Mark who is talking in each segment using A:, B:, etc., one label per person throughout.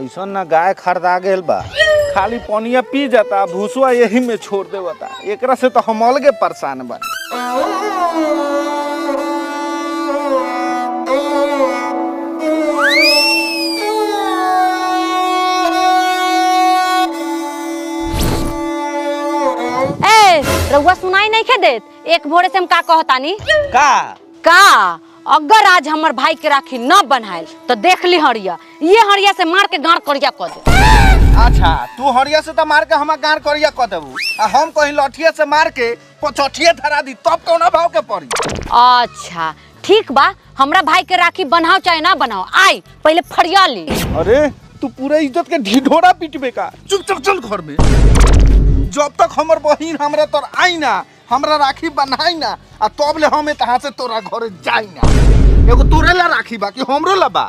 A: ऐसा ना गाय खरीदा गेल बा, खाली पानिया पी जाता, भूसवा यही में छोड़ देवता। एकरा से तो हम अलगे परेशान बा।
B: रउआ सुनाई नहीं खे देत? एक भोरे से हम का कहतानी का अगर आज हमर भाई के राखी न बनाएल तो देख ली हरिया, ये हरिया से मार के गाड़ करिया क दे।
A: अच्छा तू हरिया से तो मार के हम गाड़ करिया क देबू, हम कहीं लठिया से मार के पछठिया धरा दी तब कौन भाव के पड़ी।
B: अच्छा ठीक बा, हमरा भाई के राखी बनाओ चाहे ना बनाओ, आई पहले फरिया ली।
A: अरे तू पूरा इज्जत के ढिढोरा पीटबे का? चुप चुप चल घर में। जब तक हमर बहिन हमरा तोर आई ना, हमरा राखी बनाई ना, आ तब ले हम तहां से तोरा घर जाई ना। एगो तोरे ला राखी बा कि हमरो ला बा?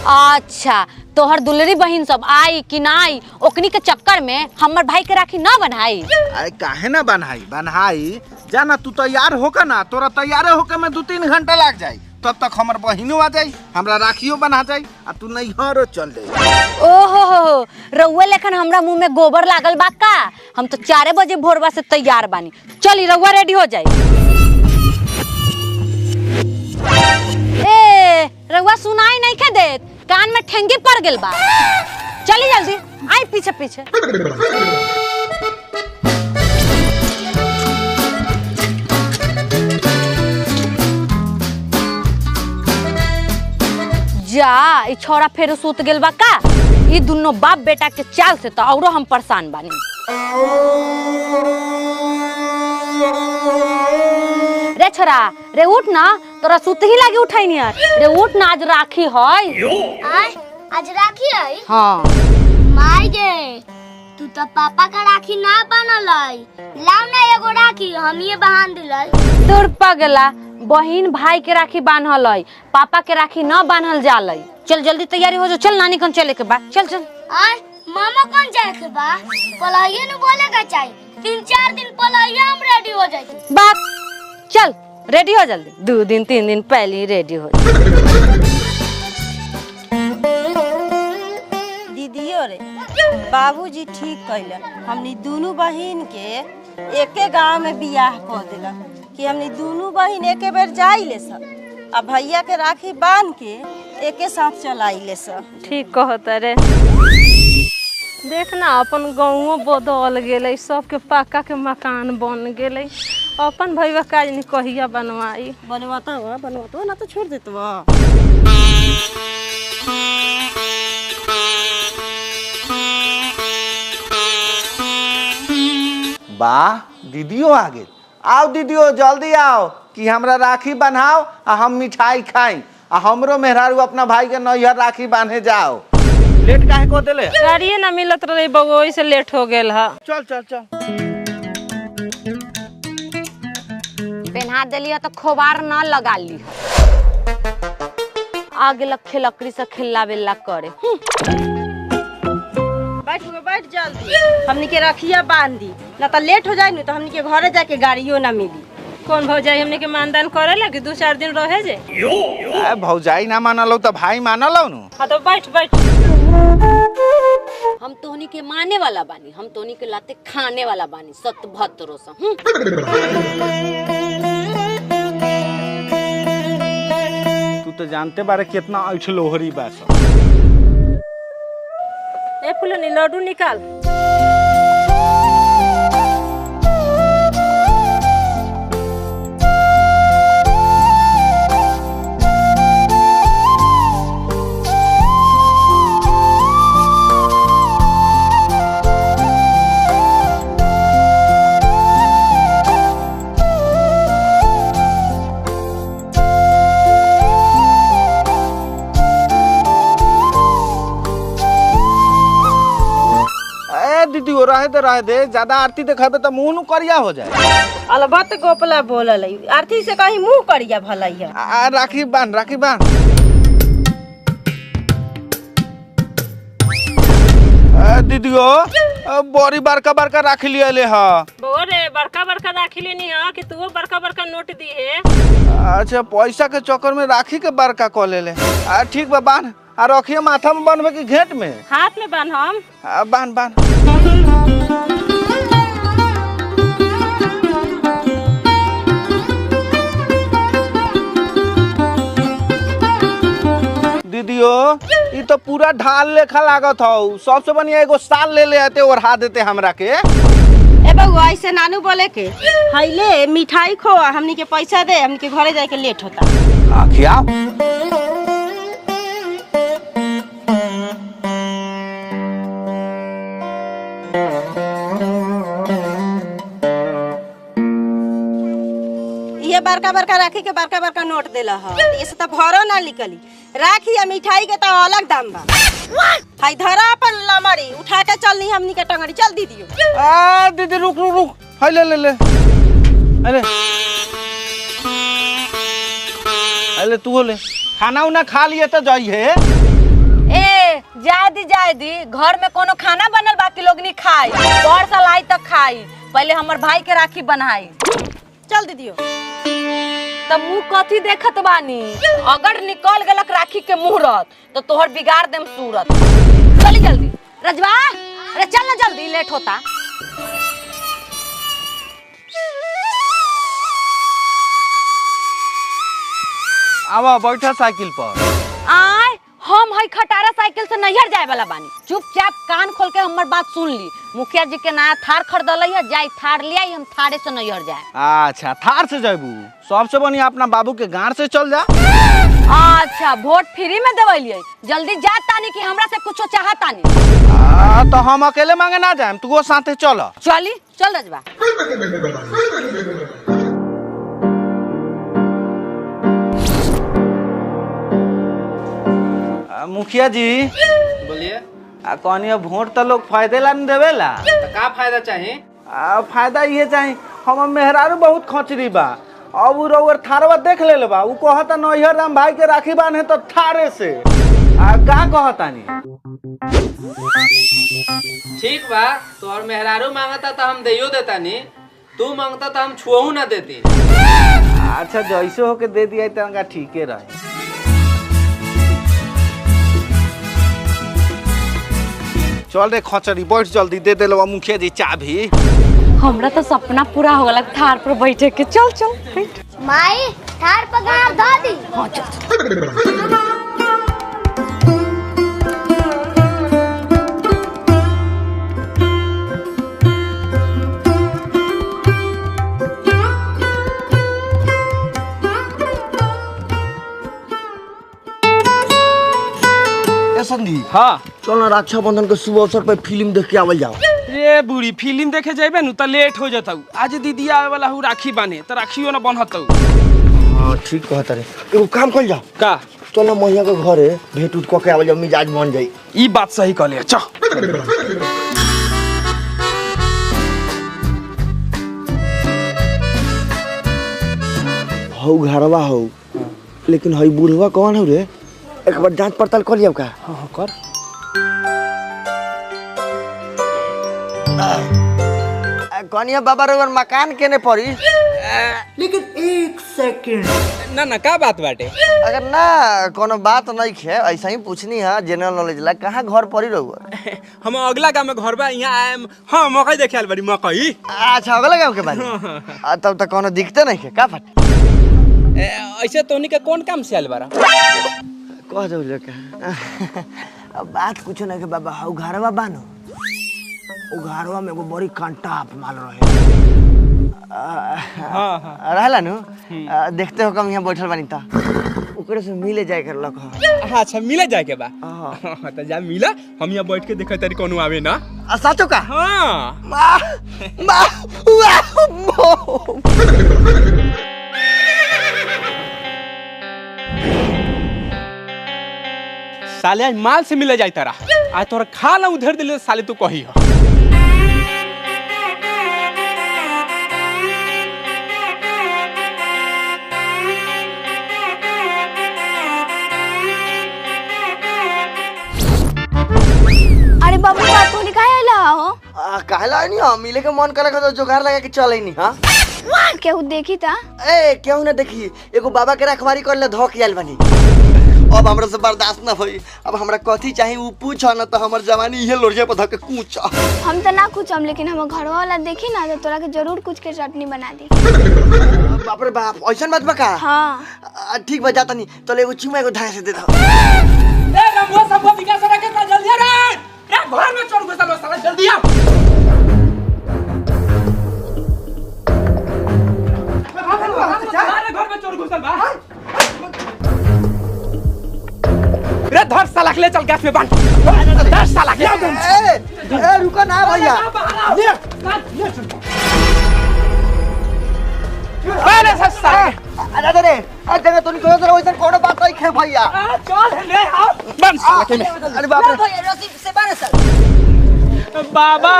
B: अच्छा तोहर दुलरी बहिन सब आई कि ना आई, ओकनी के चक्कर में हमर भाई के राखी ना बनाई।
A: अरे काहे ना बनाई जाना, तू तैयार होकर ना, तोरा तैयार होकर में 2-3 घंटा लग जाई, तब तक हमर बहिनो आ जाई, हमरा राखियो बना जाई, आ तू नैहरो चल जाई।
B: ओहो रउआ लेखन हमरा मुंह में गोबर लागल बा का? हम तो 4 बजे भोरवा से तैयार बानी, चली रउआ रेडी हो जाई। ए रउआ सुनाई नहीं खे देत? कान में ठेंगी पड़ गेल बा, चली जल्दी आई पीछे पीछे। जा ई छोरा फेर सूत गेल बा का? ई दोनों बाप बेटा के चाल से तो औरो हम परेशान बानी। रे छोरा रे उठ ना, तोरा सूत ही लागे उठाई नहीं यार। रे उठ ना, आज राखी है।
C: आज राखी है?
B: हाँ
C: माई गे, तू तो पापा का राखी ना बनल है, लाओ ना एगो राखी हम ये बांध दिलाई।
B: दूर पगला, बहिन भाई के राखी बांधल है, पापा के राखी न बांधल जाल। चल जल्दी तैयारी हो जाओ, चल नानी कन चले के बा, चल चल।
C: मामा कौन जाए के बा? पलाइए न बोले का चाहिए, 3-4 दिन पलाइए हम रेडी हो जाए।
B: बाप चल रेडी हो जल्दी, 2 दिन 3 दिन पहले ही रेडी हो।
D: दीदियो रे बाबूजी ठीक कैलन, हमनी दोनों बहिन के एके गांव में बियाह कर दिलन कि हमनी दोनों बहिन एके बेर जाइले सब, आ भैया के राखी बांध के एके साथ चलाइले सब।
E: ठीक कहता रे, देखना अपन गाँवो बदल गेले, सबके पक्का के मकान बन गेले, अपन भैया काज नहीं कहिया बनवाई।
D: बनवाता ना तो छोड़ देतवा।
A: वाह दीदियो आ गेल। आओ दीदियो जल्दी आओ कि हमरा राखी बनाओ आ हम मिठाई खाई, आ हमरो मेहरारू अपना भाई के नैहर राखी बांधे जाओ। लेट काहे को देले?
E: गाड़िए ना मिलत रही बबू, से लेट हो गेल है।
A: चल चल चल।
B: पहना देलिए तो खोबार न लगा ली, आगे लखे लकड़ी से खिल्ला बिल्ला करे।
D: बैठ जल्दी, हमनी के रखिया बांध दी, ना तो लेट हो जाए, तो हमनी के घरे जाके गाड़ियों ना मिली।
E: कौन भौजाई हमने के मानदान करे लगे, 2-4 दिन रहे जे।
A: भौजाई ना मानलो तो भाई मानलो नु।
E: हाँ तो बैठ।
B: हम तोहनी के माने वाला बानी, हम तोहनी के लाते खाने वाला बानी, सत भत्रो सा।
A: तू तो जानते बारे कितना ऐठ लोहरी बा।
E: ए फुलनी लड्डू निकाल।
A: दीदी हो रहे दे, ज्यादा आरती देखेबे तो मुंह नु करिया हो जाए।
D: अलबत गोपला बोलल, आरती से कहीं मुंह करिया भलैया।
A: राखी बांध। दीदियो बड़ी बड़का राखी लिया ले हा।
E: बोरे बड़का राखी लेनी है कि तू बड़का नोट दी है।
A: अच्छा पैसा के चक्कर में राखी के बड़का कॉल ले। ठीक बा बांध, आ रखिए माथा में बांधबे कि घेट में?
E: हाथ में बांध हम।
A: बांध बांध। दीदियो ये तो पूरा ढाल लेखा लागत हौ। सबसे बढ़िया एगो साल ले आते और हा देते हमरा के।
D: ए बउआ ऐसे नानू बोले के हईले मिठाई खो हमनी के पैसा दे, हमनी के घरे जाए के लेट होता।
A: खिया
D: ये बड़का बड़का राखी के बड़का बड़का नोट देला ह। ये से तो भरो ना निकली। राखी या मिठाई के तो अलग दाम बा। हाय धरा अपन लमड़ी उठा के चलनी हमनी के टंगड़ी। चल दीदी।
A: दीदी रुक रुक रुक। हाय ले ले ले। अरे अरे तू ले खाना उना खा लिए तो जाइए।
B: ए जाए दी घर में कोनो खाना बनल बाकी लोग नहीं खाई। और साल आई तक खाई। पहले हमर भाई के राखी बनाई।
D: चल दीदियो।
B: तब मुंह कथी देखत बानी? अगर निकल गलक राखी के मुहूर्त तो तोहर बिगाड़ देम सूरत। चली जल्दी रजवा। अरे चल ना जल्दी, लेट होता।
A: आवा बैठा साइकिल पर।
B: आय हम हई खटारा साइकिल से नैहर जाए वाला बानी। चुपचाप कान खोल के हमर बात सुन ली। मुखिया जी के नया थार खरीदल है, जाई थार ले आई, हम थारे से नैहर जाए।
A: अच्छा थार से जाबू? सबसे बढ़िया अपना बाबू के गांव से चल जा।
B: अच्छा वोट फ्री में देवलिए। जल्दी जा तानी कि हमरा से कुछो चाहतानी।
A: तो हम अकेले मांगे ना जाए, तू साथे चल।
B: चली चल रजवा।
A: मुखिया जी
F: बोलिए।
A: कहनी वोट तो लोग फायदे ला नहीं देवेला।
F: तो का फायदा चाहिए?
A: फायदा ये चाहिए, हम मेहरारू बहुत खचरी बा। अब उ रउर थारवा देख ले बा। उ कहता नैहर राम भाई के राखी बांधे तो थारे से। का कहतानी?
F: ठीक बा, तोहर मेहरारू मांगता तो हम देयो देता नी। तू मांगता तो हम छुओहू ना देती।
A: अच्छा जैसे होके दे दिया तनका ठीके रहे। चल रे खचरी बैठ जल्दी, दे देलवा मुखिया जी चाबी।
B: हमरा तो सपना पूरा हो गलक थार पर बैठे के। चल चल बैठ।
C: माई थार पर गाड़ धो दी।
B: हाँ चल।
G: संदीप
F: हाँ
G: चल ना रक्षाबंधन के शुभ अवसर पर फिल्म देख के आवल जाओ।
F: रे बूढ़ी फिल्म देखे जाबे नु त लेट हो जतौ। आज दीदी आवे वाला हूँ राखी बाने तो राखियो ना बनतौ।
G: हाँ ठीक कहता रे। एगो काम कर जाओ।
F: का?
G: चल ना मैया के घरे भेंट उठ के आवल जाओ, मिजाज बन जाई।
F: ई बात सही कहले। चल
G: हौ घरवा हौ, लेकिन हई बुढ़वा कौन हौ रे? एक बार जांच पड़ताल कर लिया का।
F: हाँ कर।
G: कनिया बाबा रे मकान केने पड़ी? लेकिन एक सेकंड
F: ना ना का बात बाटे?
G: अगर ना कोनो बात नहीं है, ऐसा ही पूछनी है जनरल नॉलेज ला। कहाँ घर पड़ी रहुआ?
F: हम अगला गांव में घर बा, यहाँ आएम। हाँ मकई देखे आल बड़ी मकई।
G: अच्छा अगला गाँव के बारे में? तब तक कोनो दिखते नहीं है का फट?
F: ऐसे तोनी के कौन काम से आल बारा?
G: कह दो का। अब बात कुछ नहीं के बाबा, हौ घरवा बानो। उ घरवा में एगो बड़ी कांटा माल रहे। रहला नु। देखते हो कम यहाँ बैठल बानी ता ओकरे से मिले जाए कर लक।
F: अच्छा मिले जाए के बा? हां त जा मिला। हम यहाँ बैठ के देखे तारी कोनो आवे ना।
G: साचो का?
F: हां साले आज माल से मिले जाए तारा। आज तोरा खा ना उधर दिले साले तू कही हो।
C: अरे बाबू का तू निकाय आइला हो?
G: कहला नहीं हो, मिले के मन करे तो जुगाड़ लगा के चले नहीं। हां
C: केहू देखी ता?
G: ए केहू ना देखी, एगो बाबा के रखवारी कर ले धो के आइल बानी। अब हमरा से बर्दाश्त ना होई। अब हमरा कथी चाहिए उ पूछ न त हमर जवानी इहे लोरिया पर धके कूच।
C: हम तो ना कुछ हम, लेकिन हम घर वाला देखी ना तो तोरा के जरूर कुछ के चटनी बना दी।
G: बाप रे बाप, ऐसन बात बा का?
C: हाँ
G: ठीक बा, जाता नहीं तो एगो चुमा एगो धाय से दे दो।
F: ए रंगवा सब विकास रखे त जल्दी रे घर में चढ़ घुसल साला जल्दी आ। घर में चढ़ घुसल बा। रे धर साला के ले चल गैस में बांध। धर साला के।
G: ए रुको ना भैया।
F: अरे सस्ता।
G: अरे रे, अरे तू निकल जरा, वैसा कोनो बात नहीं है भैया।
F: चल ले आ। बंद साला के में।
G: अरे बाप रे
D: भैया रसीद से बारे सर।
F: बाबा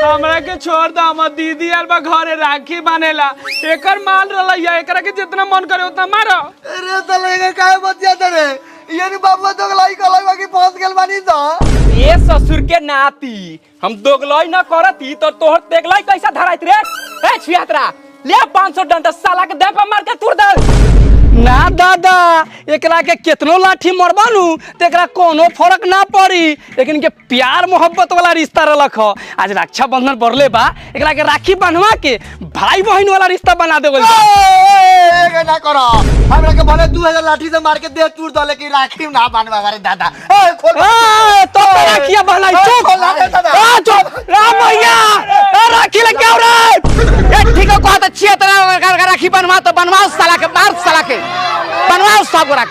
F: हमरा के छोड़ द, हमर दीदी आर बा घरे राखी बनेला। एकर माल रहलैया, एकरा के जितना मन करे उतना मारो।
G: अरे तो लेके काहे मत जाते रे? ये नी बाबा दोगलाई कलाई बाकी पहुंच गेल बानी तो।
F: ए ससुर के नाती, हम दोगलाई न करती तो तोहर तेगलाई कैसा धराइत रे? ए छियात्रा ले 500 डंडा साला के देह पर मार के तुर दे। ना दादा, एकरा के कितनो लाठी मरबानू त एकरा कोनो फर्क ना पड़ी, लेकिन के प्यार मोहब्बत वाला रिश्ता रलख। आज रक्षा बंधन पड़ले बा, एकरा के राखी बंधवा के भाई बहन वाला रिश्ता बना देबो।
G: ए ना करो, हमरा के भले 2000 लाठी से मार के देह टूट दो, लेकिन राखी ना बांधवा करे दादा। ए खोल
F: तो राखिया बहलाई चुप। आ चुप राम भैया, राखी ले क्या रे? ए ठीक है, कहत छिए तरह राखी बनवा तो बनवाओ साला के, मार साला के बनवाओ सब राख।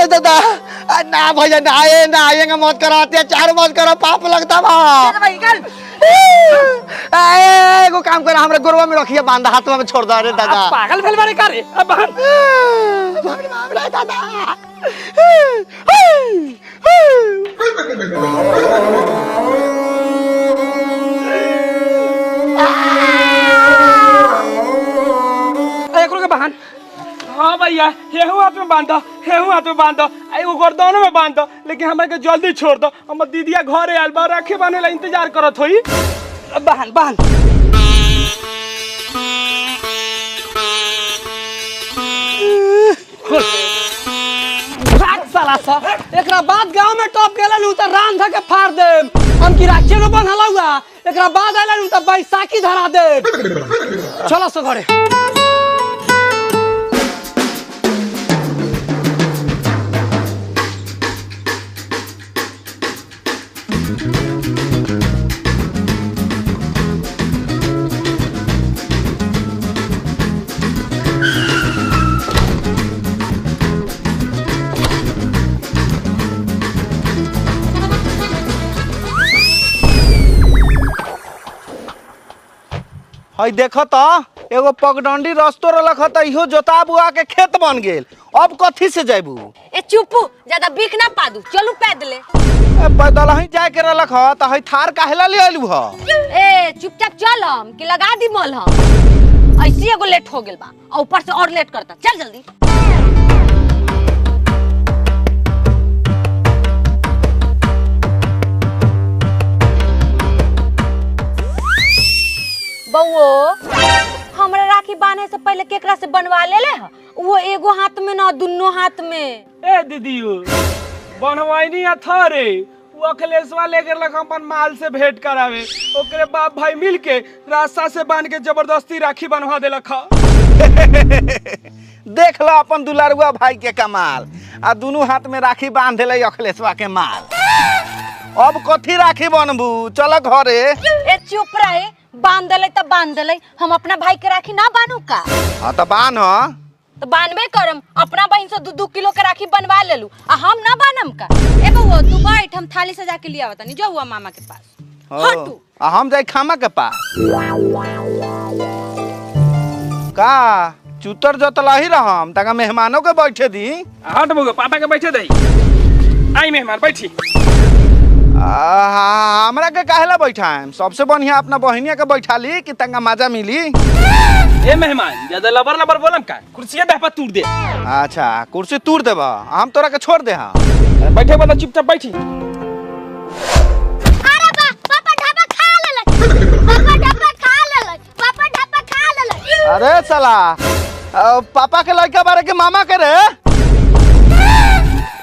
G: दादा ना भैया, ना आएंगे मत करो, अत्याचार मत करो, पाप लगता बा। एगो काम कर, हमरा गोरवा में रखिए, बांधा हाथवा में छोड़ दो। अरे दादा
F: पागल भेल बारे का रे? अब
G: दादा
F: एकरो के बहन। हाँ भैया, हेहू हाथ में बांध दो, हेहू हाथ में बांध दो, एगो गर्दनों में बांध दो, लेकिन हमरा के जल्दी छोड़ दो। हमर दीदिया घरे आइल बा, राखी बनेला इंतजार करत होई। बहन बहन साला सा एकरा बाद गांव में टॉप गेलन उ त रान धके फाड़ देम। हम की राखी न बनहला हुआ, एकरा बाद आइलन उ त बैसाखी धरा दे। चलो सो घरे।
A: हई देखो तो एगो पगडंडी रस्तो रलख त इहो जोता बुआ के खेत बन गेल। अब कथी से जाइबू?
B: ए चुप्पू, ज्यादा बीख ना पादू, चलू पैदले।
A: पैदल ही जाए के रलख त हई थार काहेला ले आइलू ह?
B: ए चुपचाप चल, हम कि लगा दी मल हम। ऐसी एगो लेट हो गेल बा, और ऊपर से और लेट करता। चल जल्दी। बउओ, हमरा राखी बांधे से पहले केकरा से बनवा ले ले? वो एगो हाथ में ना, दोनों हाथ में।
F: ए दीदियो, बनवाइनी अथरे वो अखिलेशवा लेकर लग अपन माल से भेंट करावे, ओकरे बाप भाई मिल के रास्ता से बांध के जबरदस्ती राखी बनवा देलक।
A: देख लो अपन दुलारुआ भाई के कमाल, आ दोनों हाथ में राखी बांध देले अखिलेशवा के माल। अब कथी राखी बनबू? चल घरे।
B: ए चुप रहे, बांध देले त बांध देले, हम अपना भाई के राखी ना बानू का?
A: हाँ तो बांध।
B: तो बानबे करम, अपना बहन से 2-2 किलो के राखी बनवा लेलू, आ हम ना बानम का? ए बउआ तू बैठ, हम थाली सजा के लिया आवतनी, जो हुआ मामा के पास। हटू।
A: आ हम जाई खामा के पास। का चुतर जतला ही रहम, तका मेहमानों के बैठे दी।
F: हट बउआ, पापा के बैठे दई। आई मेहमान बैठी।
A: हमरा के काहेला बैठाएम? सबसे बढ़िया अपना बहनिया के बैठा ली कि तंगा मजा मिली।
F: ए मेहमान, ज्यादा लबर लबर बोलम का? कुर्सिया देह पर तूड़ दे।
A: अच्छा कुर्सी तूड़ देबा, हम तोरा के छोड़ दे। हाँ
F: बैठे बता, चुपचाप बैठी।
C: अरे बा पापा ढाबा खा लेले। पापा ढप्पा खा लेलै, पापा ढप्पा खा लेलै।
A: अरे साला पापा के लड़का बारे के मामा करे।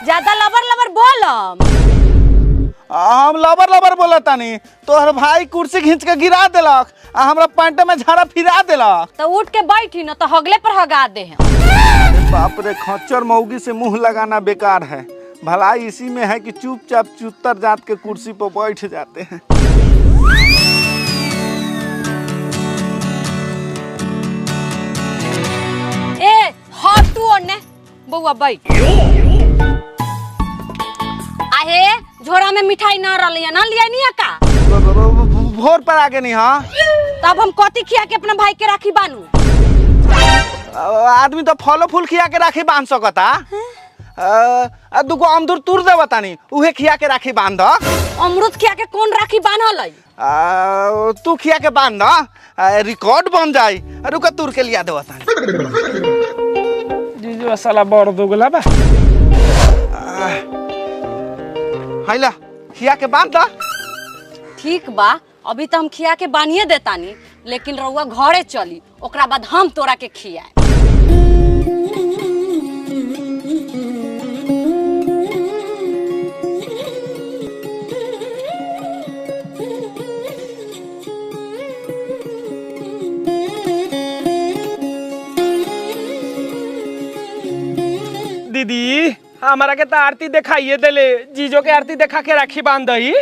B: ज्यादा लबर लबर बोलम।
A: हम लबर लबर बोला तानी, तोहर भाई कुर्सी खींच के गिरा देलक आ हमरा पैंट में झाड़ा फिरा देलक।
B: तो उठ के बैठी न तो हगले पर हगा दे हैं।
A: बाप रे, खच्चर मौगी से मुंह लगाना बेकार है। भलाई इसी में है कि चुपचाप चुत्तर जात के कुर्सी पर बैठ जाते हैं।
B: ए हटू ओने बउआ बैठ। आहे झोरा में मिठाई ना रलिया ना लिया नहीं का।
A: भोर पर आगे नहीं। हाँ
B: तब हम कथी खिया के अपना भाई के राखी बानू।
A: आदमी तो फलो फूल खिया के राखी बांध सकता। दुगो अमरूद तुर दे बतानी, उहे खिया के राखी बांध।
B: अमरूद खिया के कौन राखी बांधल है?
A: तू खिया के बांध, रिकॉर्ड बन जाई। रुका तुर के लिया दे बतानी।
F: जीजू साला बड़ दोगला बा।
A: हैला खिया के बांध दा।
B: ठीक बा, अभी तो हम खिया के बानिए देतानी, लेकिन रउआ घरे चली, ओकरा बाद हम तोरा के खियाए।
F: दीदी हमारा के तो आरती दिखाइए देले, जीजो के आरती देखा के राखी बांध दही।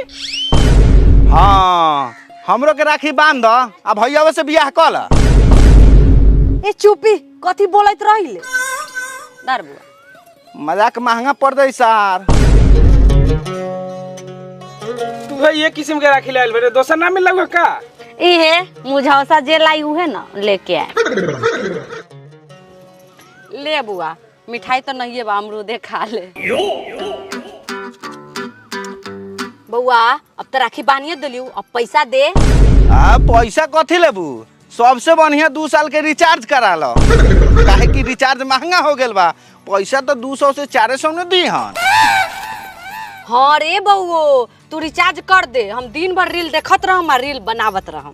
A: हाँ हमरो के राखी बांध द, आ भैया से बियाह कर ला।
B: ए चुपी, कथी बोलत रहिले? डर बुआ
A: मजाक महंगा पड़ जाई सार।
F: तू है ये किस्म के राखी लाइल बरे, दोसर ना मिल का?
B: इहे मुझौसा जे लाई उहे ना लेके आए। ले बुआ, मिठाई तो नहीं है बा, अमरूदे खा ले। बउआ अब तो राखी बानिए दिलियो, अब पैसा दे।
A: पैसा कथी लेबू? सबसे बढ़िया 2 साल के रिचार्ज करा लो, काहे कि रिचार्ज महंगा हो गेल बा। पैसा तो 200 से 400 में दी हन।
B: हाँ रे बउओ, तू रिचार्ज कर दे, हम दिन भर रील देखत रहम, रील बनावत रहम।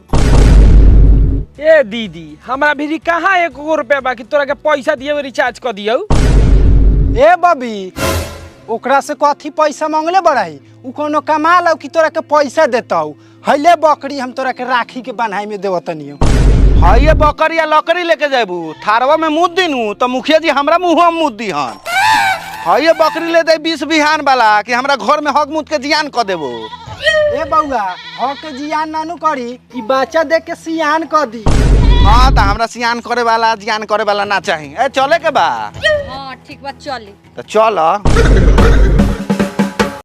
F: ए दीदी हमरा भी कहाँ 1 रुपया बाकी तोरा के पैसा दिए रिचार्ज कर दियो।
H: ए बबी, ओकरा से कथी पैसा मांगले बड़ाई? उ कोनो कमा लो कि तोरा के पैसा देताऊ। हइले बकरी हम तोरा के राखी के बन्हाई में देवतनियो।
A: हाँ ये बकरी या लकड़ी लेके जाबू, थारवा में मुद दिनू तो मुखिया जी हमरा मुँह में मुद दी हन। हाँ ये बकरी ले दे 20 बिहान वाला कि हमरा घर में हक मुद के जियान कर देबो।
H: ए बउआ, हक के जियान नानू करी, ई बच्चा देख के सियान कर दी।
A: हाँ तो हमरा सियान करे वाला जियान करे वाला ना चाहिए। ए चले के बा?
B: हाँ ठीक बा, चली।
A: तो चल।